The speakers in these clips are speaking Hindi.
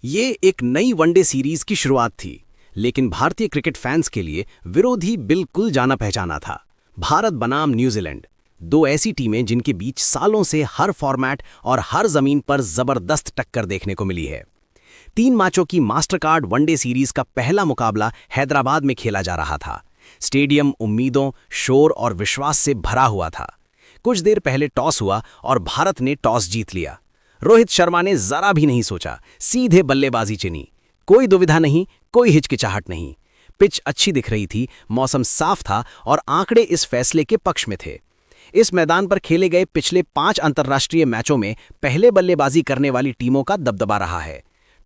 ये एक नई वनडे सीरीज की शुरुआत थी, लेकिन भारतीय क्रिकेट फैंस के लिए विरोधी बिल्कुल जाना पहचाना था। भारत बनाम न्यूजीलैंड, दो ऐसी टीमें जिनके बीच सालों से हर फॉर्मेट और हर जमीन पर जबरदस्त टक्कर देखने को मिली है। 3 मैचों की मास्टरकार्ड वनडे सीरीज का पहला मुकाबला हैदराबाद में खेला जा रहा था। स्टेडियम उम्मीदों, शोर और विश्वास से भरा हुआ था। कुछ देर पहले टॉस हुआ और भारत ने टॉस जीत लिया। रोहित शर्मा ने जरा भी नहीं सोचा, सीधे बल्लेबाजी चुनी। कोई दुविधा नहीं, कोई हिचकिचाहट नहीं। पिच अच्छी दिख रही थी, मौसम साफ था और आंकड़े इस फैसले के पक्ष में थे। इस मैदान पर खेले गए पिछले 5 अंतर्राष्ट्रीय मैचों में पहले बल्लेबाजी करने वाली टीमों का दबदबा रहा है।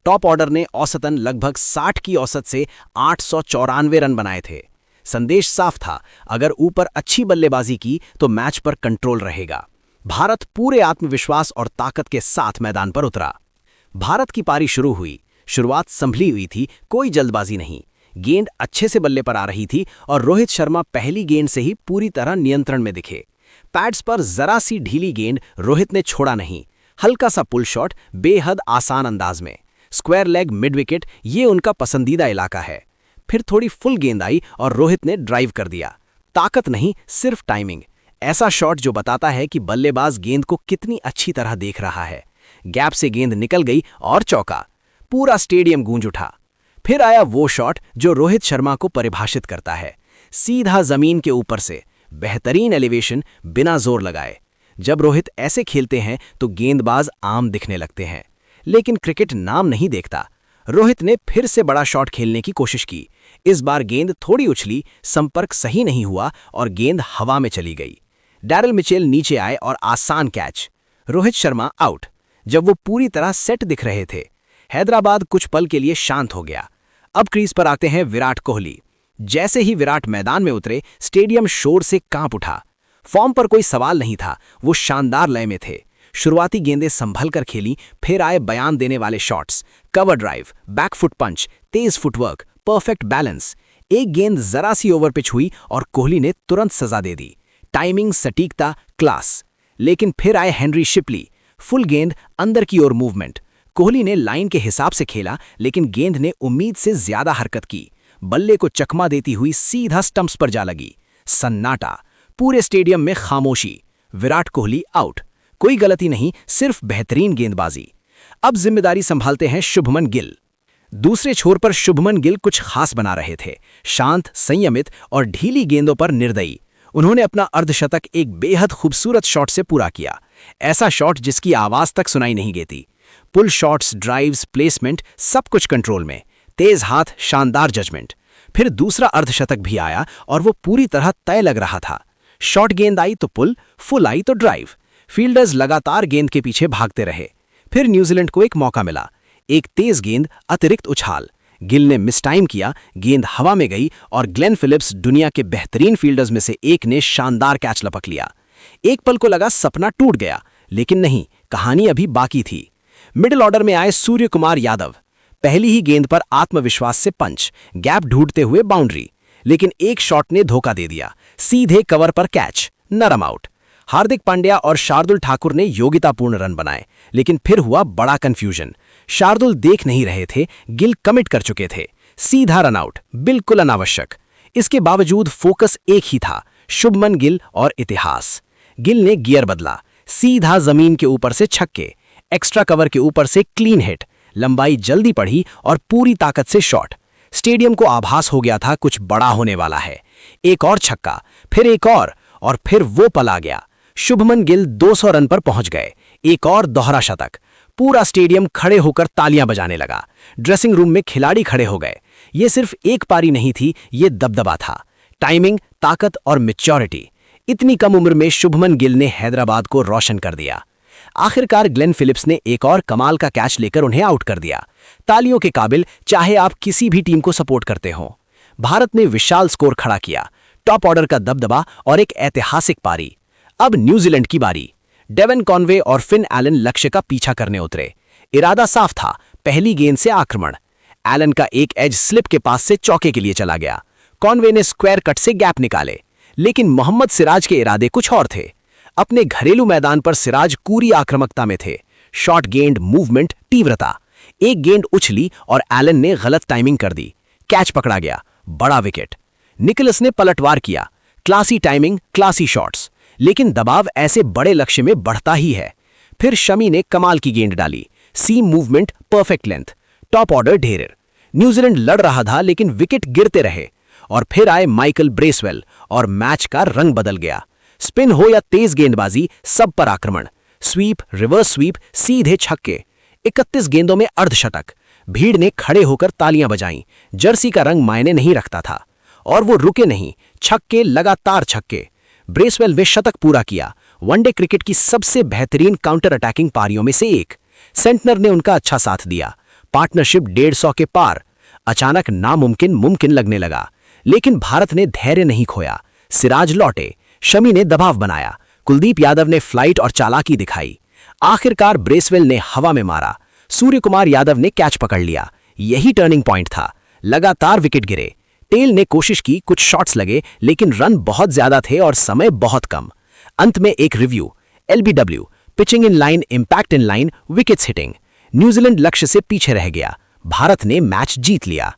टॉप ऑर्डर ने औसतन लगभग 60 की औसत से 894 रन बनाए थे। संदेश साफ था, अगर ऊपर अच्छी बल्लेबाजी की तो मैच पर कंट्रोल रहेगा। भारत पूरे आत्मविश्वास और ताकत के साथ मैदान पर उतरा। भारत की पारी शुरू हुई। शुरुआत संभली हुई थी, कोई जल्दबाजी नहीं। गेंद अच्छे से बल्ले पर आ रही थी और रोहित शर्मा पहली गेंद से ही पूरी तरह नियंत्रण में दिखे। पैड्स पर जरा सी ढीली गेंद रोहित ने छोड़ा नहीं। हल्का सा पुल शॉट बेहद आसान अंदाज में। स्क्वायर लेग मिड विकेट, ये उनका पसंदीदा इलाका है। फिर थोड़ी फुल गेंद आई और रोहित ने ड्राइव कर दिया। ताकत नहीं, सिर्फ टाइमिंग। ऐसा शॉट जो बताता है कि बल्लेबाज गेंद को कितनी अच्छी तरह देख रहा है। गैप से गेंद निकल गई और चौका। पूरा स्टेडियम गूंज उठा। फिर आया वो शॉट जो रोहित शर्मा को परिभाषित करता है, सीधा जमीन के ऊपर से, बेहतरीन एलिवेशन, बिना जोर लगाए। जब रोहित ऐसे खेलते हैं तो गेंदबाज आम दिखने लगते हैं, लेकिन क्रिकेट नाम नहीं देखता। रोहित ने फिर से बड़ा शॉट खेलने की कोशिश की। इस बार गेंद थोड़ी उछली, संपर्क सही नहीं हुआ और गेंद हवा में चली गई। डैरल मिचेल नीचे आए और आसान कैच। रोहित शर्मा आउट। जब वो पूरी तरह सेट दिख रहे थे, हैदराबाद कुछ पल के लिए शांत हो गया। अब क्रीज पर आते हैं विराट कोहली। जैसे ही विराट मैदान में उतरे, स्टेडियम शोर से कांप उठा। फॉर्म पर कोई सवाल नहीं था, वो शानदार लय में थे। शुरुआती गेंदें संभल कर खेली, फिर आए बयान देने वाले शॉट्स, कवर ड्राइव, बैकफुट पंच, तेज फुटवर्क, परफेक्ट बैलेंस। एक गेंद जरा सी ओवर पिच हुई और कोहली ने तुरंत सजा दे दी। टाइमिंग, सटीकता, क्लास। लेकिन फिर आए हेनरी शिपली। फुल गेंद, अंदर की ओर मूवमेंट। कोहली ने लाइन के हिसाब से खेला, लेकिन गेंद ने उम्मीद से ज्यादा हरकत की। बल्ले को चकमा देती हुई सीधा स्टंप्स पर जा लगी। सन्नाटा। पूरे स्टेडियम में खामोशी। विराट कोहली आउट। कोई गलती नहीं, सिर्फ बेहतरीन गेंदबाजी। अब जिम्मेदारी संभालते हैं शुभमन गिल। दूसरे छोर पर शुभमन गिल कुछ खास बना रहे थे, शांत, संयमित और ढीली गेंदों पर निर्दयी। उन्होंने अपना अर्धशतक एक बेहद खूबसूरत शॉट से पूरा किया। ऐसा शॉट जिसकी आवाज तक सुनाई नहीं देती। पुल शॉट्स, ड्राइव्स, प्लेसमेंट, सब कुछ कंट्रोल में। तेज हाथ, शानदार जजमेंट। फिर दूसरा अर्धशतक भी आया और वो पूरी तरह तय लग रहा था। शॉर्ट गेंद आई तो पुल, फुल आई तो ड्राइव। फील्डर्स लगातार गेंद के पीछे भागते रहे। फिर न्यूजीलैंड को एक मौका मिला। एक तेज गेंद, अतिरिक्त उछाल। गिल ने मिस टाइम किया, गेंद हवा में गई और ग्लेन फिलिप्स, दुनिया के बेहतरीन फील्डर्स में से एक, ने शानदार कैच लपक लिया। एक पल को लगा सपना टूट गया, लेकिन नहीं, कहानी अभी बाकी थी। मिडिल ऑर्डर में आए सूर्य कुमार यादव। पहली ही गेंद पर आत्मविश्वास से पंच, गैप ढूंढते हुए बाउंड्री। लेकिन एक शॉट ने धोखा दे दिया, सीधे कवर पर कैच, नरम आउट। हार्दिक पांड्या और शार्दुल ठाकुर ने योग्यतापूर्ण रन बनाए, लेकिन फिर हुआ बड़ा कंफ्यूजन। शार्दुल देख नहीं रहे थे, गिल कमिट कर चुके थे। सीधा रन आउट, बिल्कुल अनावश्यक। इसके बावजूद फोकस एक ही था, शुभमन गिल और इतिहास। गिल ने गियर बदला, सीधा जमीन के ऊपर से छक्के, एक्स्ट्रा कवर के ऊपर से क्लीन हिट। लंबाई जल्दी पड़ी और पूरी ताकत से शॉट। स्टेडियम को आभास हो गया था कुछ बड़ा होने वाला है। एक और छक्का, फिर एक और फिर वो पल आ गया। शुभमन गिल 200 रन पर पहुंच गए। एक और दोहरा शतक। पूरा स्टेडियम खड़े होकर तालियां बजाने लगा। ड्रेसिंग रूम में खिलाड़ी खड़े हो गए। ये सिर्फ एक पारी नहीं थी, ये दबदबा था। टाइमिंग, ताकत और मैच्योरिटी। इतनी कम उम्र में शुभमन गिल ने हैदराबाद को रोशन कर दिया। आखिरकार ग्लेन फिलिप्स ने एक और कमाल का कैच लेकर उन्हें आउट कर दिया। तालियों के काबिल, चाहे आप किसी भी टीम को सपोर्ट करते हो। भारत ने विशाल स्कोर खड़ा किया, टॉप ऑर्डर का दबदबा और एक ऐतिहासिक पारी। अब न्यूजीलैंड की बारी। डेवन कॉनवे और फिन एलन लक्ष्य का पीछा करने उतरे। इरादा साफ था, पहली गेंद से आक्रमण। एलन का एक एज स्लिप के पास से चौके के लिए चला गया। कॉनवे ने स्क्वायर कट से गैप निकाले, लेकिन मोहम्मद सिराज के इरादे कुछ और थे। अपने घरेलू मैदान पर सिराज पूरी आक्रामकता में थे। शॉर्ट गेंद, मूवमेंट, तीव्रता। एक गेंद उछली और एलन ने गलत टाइमिंग कर दी। कैच पकड़ा गया, बड़ा विकेट। निकोलस ने पलटवार किया, क्लासी टाइमिंग, क्लासी शॉट्स। लेकिन दबाव ऐसे बड़े लक्ष्य में बढ़ता ही है। फिर शमी ने कमाल की गेंद डाली, seam movement, perfect length, top order ढेर। न्यूजीलैंड लड़ रहा था लेकिन विकेट गिरते रहे। और फिर आए माइकल ब्रेसवेल और मैच का रंग बदल गया। स्पिन हो या तेज गेंदबाजी, सब पर आक्रमण। स्वीप, रिवर्स स्वीप, सीधे छक्के। 31 गेंदों में अर्धशतक। भीड़ ने खड़े होकर तालियां बजाईं। जर्सी का रंग मायने नहीं रखता था। और वो रुके नहीं, छक्के, लगातार छक्के। ब्रेसवेल ने शतक पूरा किया, वनडे क्रिकेट की सबसे बेहतरीन काउंटर अटैकिंग पारियों में से एक। सेंटनर ने उनका अच्छा साथ दिया। पार्टनरशिप 150 के पार। अचानक नामुमकिन मुमकिन लगने लगा। लेकिन भारत ने धैर्य नहीं खोया। सिराज लौटे, शमी ने दबाव बनाया, कुलदीप यादव ने फ्लाइट और चालाकी दिखाई। आखिरकार ब्रेसवेल ने हवा में मारा, सूर्य कुमार यादव ने कैच पकड़ लिया। यही टर्निंग पॉइंट था। लगातार विकेट गिरे। टेल ने कोशिश की, कुछ शॉट्स लगे, लेकिन रन बहुत ज्यादा थे और समय बहुत कम। अंत में एक review, LBW, pitching in line, impact in line, wickets hitting. New Zealand लक्ष्य से पीछे रह गया। भारत ने मैच जीत लिया।